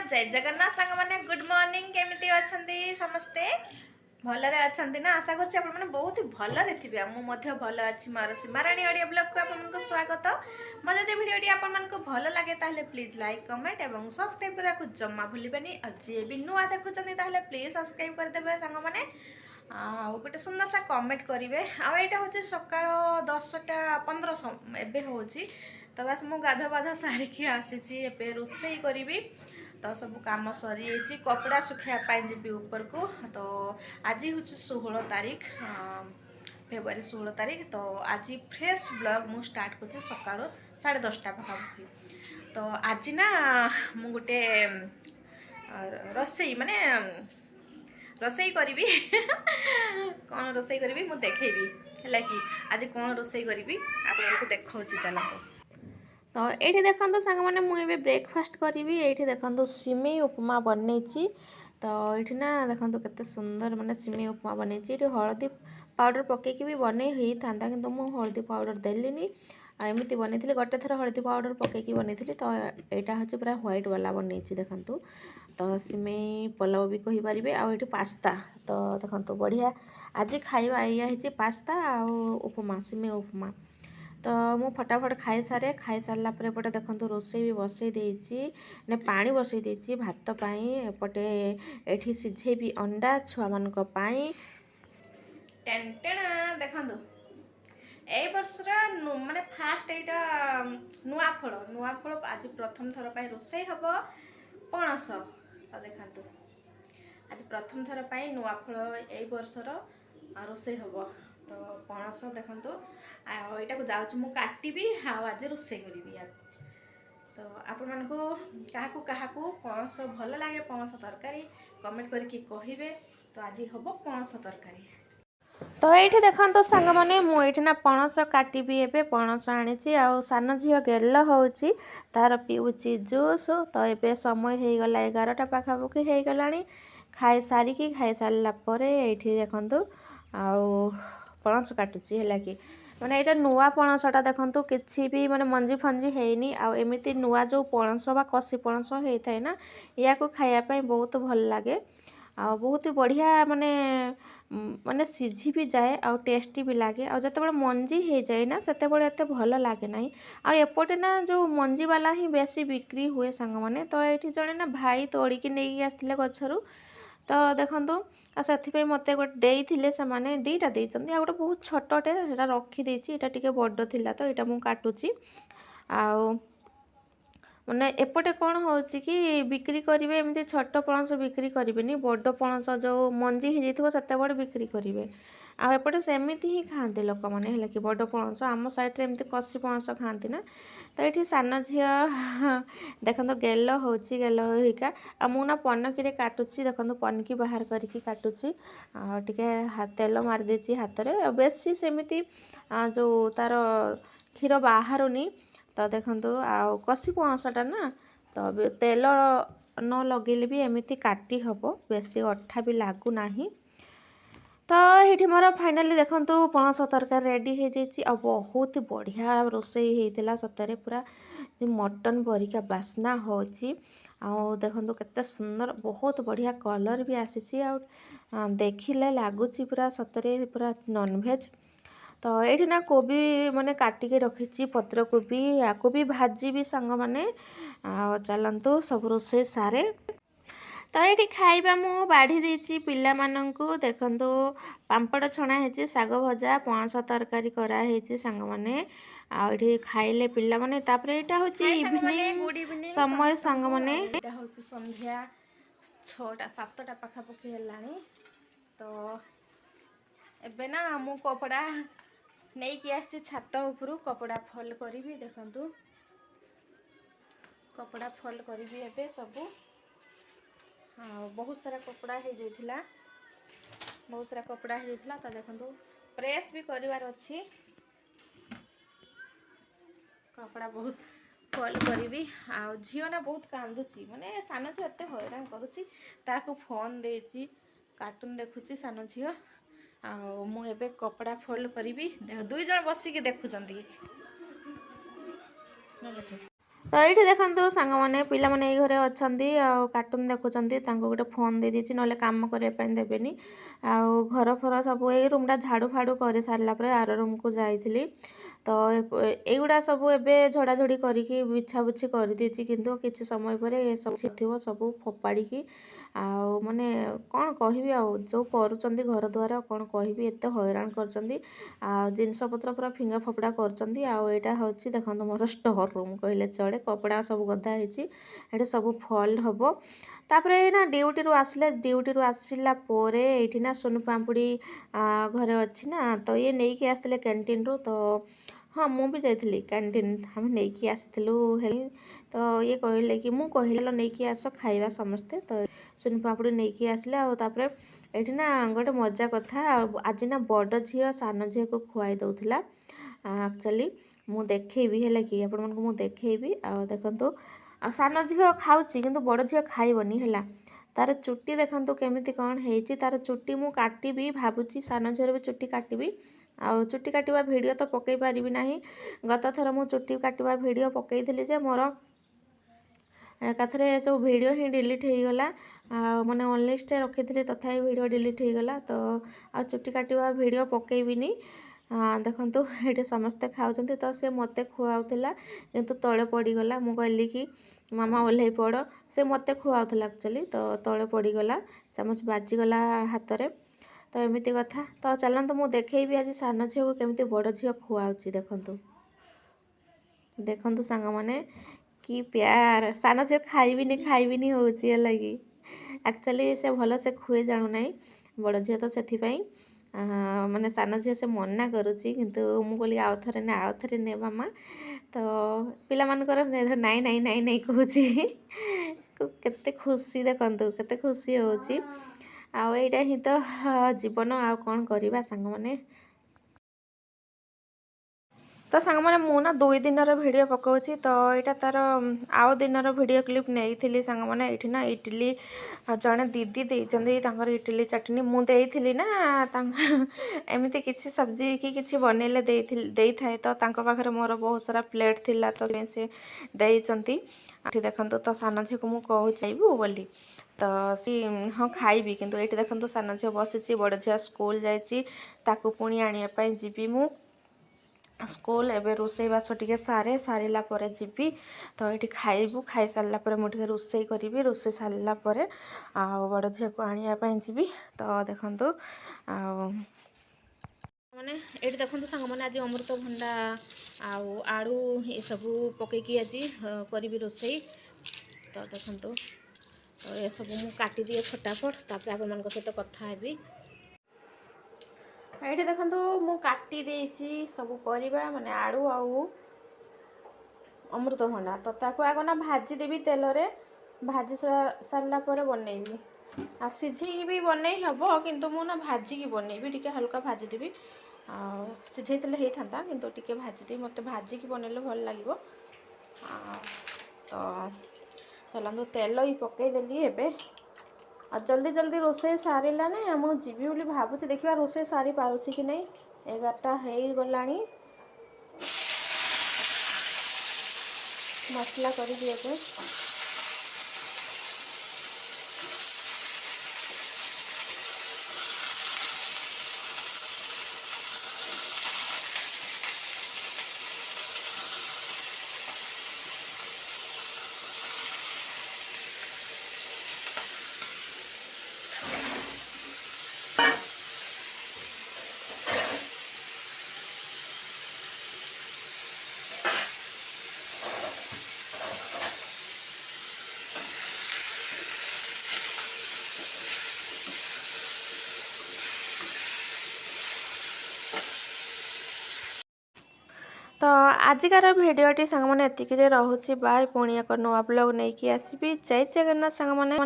जय जगन्नाथ सांग मैंने गुड मॉर्निंग केमिति अछंती समस्ते भलरे अछंती ना आशा करछि आपण माने बहुत ही भलरे थिबे मु मध्य भल अछि मार सीमाराणी ऑडियो ब्लॉग को आपण को स्वागत म जदि वीडियोटी आपण मन को भल लागे ताहले प्लीज लाइक कमेंट एवं सब्सक्राइब करा को जम्मा भूलिबेनी आ जे भी नुआ देखुचंती ताहले प्लीज सब्सक्राइब कर देबे सांग माने गोटे सुंदर सा कमेंट करेंगे आईटा हूँ सकाल 10:15 एबे होची तो बस मु गाधा बाधा सारिकी आसी रोसई करी तो सब काम सरी कपड़ा सुखाया जी ऊपर को तो आज हूँ 16 तारीख फेब्रुआरी 16 तारीख तो आज फ्रेश ब्लॉग मु स्टार्ट कर सकाल 10:30 पाखापाखि तो आज ना मु गोटे रोसई माने रोसई करी कौन रोसई करी मु देखेबी है कि आज कौन रोसई करी आपको देखा चलते तो ये देखो सांग मैंने मुझे ब्रेकफास्ट करी ये देखो सिमेई उपमा बनई तो ये ना देखो केते सुंदर माने सिमेई उपमा बनई ये हलदी पाउडर पकईकी भी बनई होता कि मुझे हलदी पाउडर देली एमती बनई गोटे थर हलदी पाउडर पकईकी बनई तो यहाँ हूँ पूरा व्हाइट वाला बनई देखूँ तो सिमेई पलाव भी कहींपारे आठ पास्ता तो देखो बढ़िया आज खाଇବା या पास्ता उपमा सिमेई उपमा तो मु फटाफट खाई सारे खाई सारा पर देखो रोसई भी बसई देची ने पानी बसई देची भात पाई एपटे एठी सिझे भी अंडा छुआ मान देखो ए वर्षर माने फास्ट यहाँ नुआ फल आज प्रथम थर पर रोसई हम पणस तो देखो आज प्रथम थर पर नुआ फल ए वर्षर रोसई हम तो पणस देखो यहाँ को जाऊँ मु काटि आज रोसई करी तो आपण मान को पणस भल लगे पणस तरकारी कमेंट करके कहे तो आज हम पणस तरकारी तो ये देखो सांग मैंने मुझे ना पणस काटि एबे पणस आनी सान झील गेल होची तार पीऊँची जूस तो ये समय हो गला 11टा पाखापाखि हो गला खाई सारिकी खाई सारा पर ये देखु पणस काटुची है कि माने यहाँ नुआ पणसटा देखो किसी भी माने मंजी फंजी हैनी आमती नुआ जो पणस बा कसी पणस होता है ना या को खायापी बहुत भल लगे बहुत बढ़िया माने माने सिझी भी जाए आ टेस्टी भी लगे आ जब मंजी हो जाए ना से एत भल लगे ना आएपटे ना जो मंजी वाला ही बेसी बिक्री हुए सांग मैंने तो ये जड़े ना भाई तोड़िकी नहीं आसते गचरू तो देखो से मत गोटे से मैंने दीटा देती आ गोटे बहुत छोटे रखीदे टे बड़ थी तो यहाँ मुझे काटुची माने एपटे कौन हो कि बिक्री करेंगे एमती छोट पणस बिक्री करेंगे बड़ पणस जो मंजी हो जाते बड़े बिक्री करेंगे आएपटे सेमती ही खाते लोक मैंने कि बड़ पणस आम साइड एमती कसी पणस खाती ना तो ये सान झी देखो गेल होची गेल होइका मुना पनकी काटुची देखो पनकी बाहर करके काटुची टे तेल मारिदे हाथ में बेसी सेमती जो तार क्षीर बाहरुनी तो देखो कसी पणसटा ना तो तेल न लगेले भी एमती काटी हम बेसी अठा भी लगुना तो ये मोर फाइनाली देखो पणस तरकारी रेडी हो जाइए बहुत बढ़िया रोसई होता सतरे पूरा मटन परिका बास्ना होची देखो केते सुंदर बहुत बढ़िया कलर भी आसी देखिले लगुच पूरा सतरे पूरा नॉनवेज तो ये ना कोबी माने काटिके रखी पत्र कोबी या भी भाजी भी सांग मैंने चलतु सब रोसई सारे तो ये खाଇବା मु बाढ़ी देती पिला माननकु देखंतु पांपड़ छणा है साग भजा पणस तरकारी कराई सांग मैंने आठी खाइले पिला माने तापर एटा होची इवनिंग समय सांग मैंने एटा होची संध्या 6टा 7टा पाखापाखि हेलानी तो एबे ना मु कपड़ा नहीं कि आसी छात उपरू कपड़ा फल करी देखंतु कपड़ा फल करी एबे सबू बहुत सारा कपड़ा हो जाइथिला बहुत सारा कपड़ा हो जाइथिला तो देखो प्रेस भी करिवार अछि कपड़ा बहुत फल करी आ झील ना बहुत कांदुची माने सान झील एत हैरान करुची ताकू फोन देची कार्टून देखुची सान झील मुझे कपड़ा फोल्ड करी दुई जन बसिकी देखुंत तो ये देखो सांग मैंने पिला माने घरे अच्छा कार्टून देखुं गोटे फोन दे दीची ना कम करने देवेनि आउ घर फर सब ये रूमटा झाड़ू फाड़ू कर सारापर आर रूम को जाइली तो युड़ा सब एवं झड़ाझड़ी करके बिछाबुछी कर देती किंतु किसी समय पर ये सब थी सब फोपाड़ी आउ माने कौन कहबी आउ जो करुँच घर द्वारा कौन कहबी एत हैरान कर जिनस पत्र पूरा फिंगा फोपड़ा कर हूँ देखो मोर स्टोर रूम कहले चढ़े कपड़ा सब गदा होती सब फल्ड हम तापर ना ड्यूटी आसिले ड्यूटी आसला ये सोनू पाम्पुड़ी घरे अच्छी ना तो ये नहीं कि आसते कैंटीन रू तो हाँ मुझे भी जाइली कैंटीन आम नहीं आसलु तो ये कहले कि मुझे कहले नहीं कि आस खाइबा समस्ते तो सोनू पाम्पुड़ी नहीं आसले आउे ये ना गोटे मजा कथा आज ना बड़ झी सान झी को खुआई दौला एक्चुअली मु देखी है कि आपण मैं देखी देखु सान झी खाऊँगी किंतु बड़ झी खाइबनी है तार चुट्टी देखु केमी कौन है तार चुट्टी मु काटिबी भावुची सान झीर भी चुट्टी काटिबी आउ चुट्टी काटिबा वीडियो तो पकई पारिबी नाही गत थर मु चुट्टी काटिबा वीडियो पकईली जे मोर एकाथरे सब वीडियो ही डिलीट हो गला मैंने ऑनलिस्टे रखी तथा वीडियो डिलीट हो गला तो आ चुट्टी काटिबा वीडियो पकईबिनी देखु ये समस्ते खाऊँ तो सी मत खुआला किंतु तले पड़गला मु कहली कि मामा ओह्ल पड़ से मत खुआला एक्चुअली तो तले पड़गला चामच बाजीगला हाथ में तो एमती कथा तो चलते मुझे देखी आज सान झील को केमी बड़ झील खुआऊँगी देखु देखु सांग मैंने कि प्यार सान झील खाइबिनी होची लगी एक्चुअली से भल से खुए जानू ना बड़ झील तो से माने सान झील से मना करुच्ची किंतु मु कहली आउ थे ने मामा तो पिला मानकर नाई नाई नाई नाई कहूँ केते खुशी देखु केते खुशी होची आईटा ही तो जीवन आउ कौन करवा सांग माने तो सांग मैंने मुना 2 दिन वीडियो पकाउची तो यहाँ तार आउ दिन वीडियो क्लिप नहीं सांग मैंने ये ना इडली जड़े दीदी देते इडली चटनी मुझे ना एमती किसी सब्जी कि किसी बनइले दे थाए तो पाखे मोर बहुत सारा प्लेट थिला तो से देती देखु तो सान झी को मुझे कहूँ बोली तो सी हाँ खाइबी किंतु ये देखो सान झी बसी बड़ झी स्कूल जाइए पुणी आने जीवी मु स्कूल एवं रोसईबास टे सारे सारा जी तो ये खाइबू खाई सारापर मुझे रोसे करी रोसे सारापर आ बड़ झी को आने जी तो देखु मैंने ये देखो सांग मैंने आज अमृतभंडा आलू ये सब पकईकी आज करी रोसे तो देखु तो ये सब मुझे काटी दिए फटाफट तापर आप सहित कथा हेबी ये देखो मु काटी देछि सब परिबा माने आलू आउ अमृतभंडा तो ताको आग ना भाजी देवी तेल रे भाजी सारा पर बनइबी आ सिझे भी बनई हम किंतु मु ना भाजी की बनइबी टिके हल्का भाजी देवी सिझेतले हे थांता किंतु टिके भाजी देवी मते भाजी की बनइले भल लागिवो तो चलंदो तेल ही पकई देली एबे आ जल्दी जल्दी रोसे सारा ना मुझे जीवी बोली भावुची देखा रोसे सारी पारुची कि नहीं 11टा हो गला मसला कर दिए तो आजिकार भिडटी सांग मैंने एतिक रोचे बाय पुणी एक नुआ ब्लॉग नहीं आसबि जय जगन्नाथ सांग मैंने।